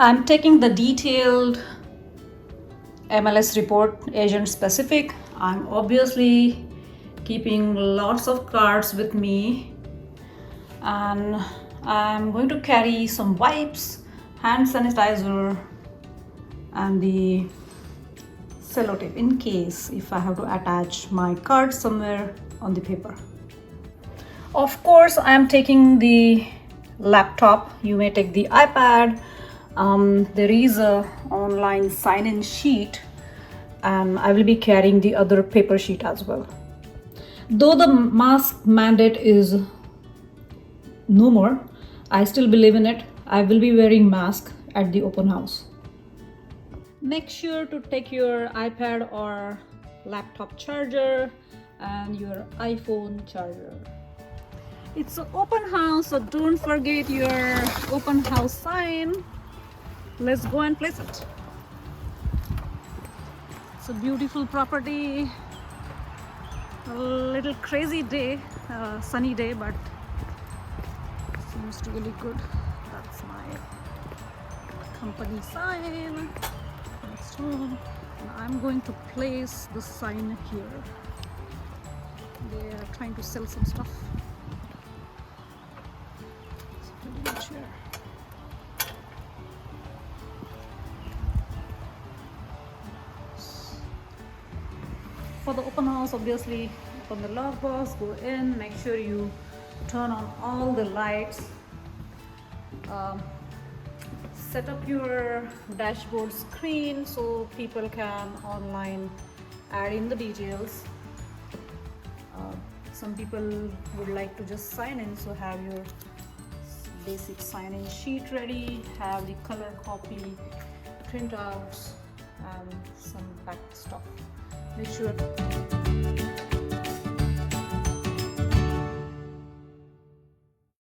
I'm taking the detailed MLS report, agent specific. I'm obviously keeping lots of cards with me, and I'm going to carry some wipes, hand sanitizer, and the sellotape in case if I have to attach my card somewhere on the paper. Of course, I am taking the laptop. You may take the iPad. There is a online sign-in sheet, and I will be carrying the other paper sheet as well. Though the mask mandate is no more, I still believe in it. I will be wearing mask at the open house. Make sure to take your iPad or laptop charger and your iPhone charger. It's an open house, so don't forget your open house sign. Let's go and place it. It's a beautiful property. A little crazy day, sunny day, but seems really good. That's my company sign. Next one. And I'm going to place the sign here. They are trying to sell some stuff. It's pretty much here. For the open house, obviously, open the lockbox, go in, make sure you turn on all the lights, set up your dashboard screen so people can online add in the details. Some people would like to just sign in, so have your basic sign-in sheet ready, have the color copy, printouts, and some back stuff. Make sure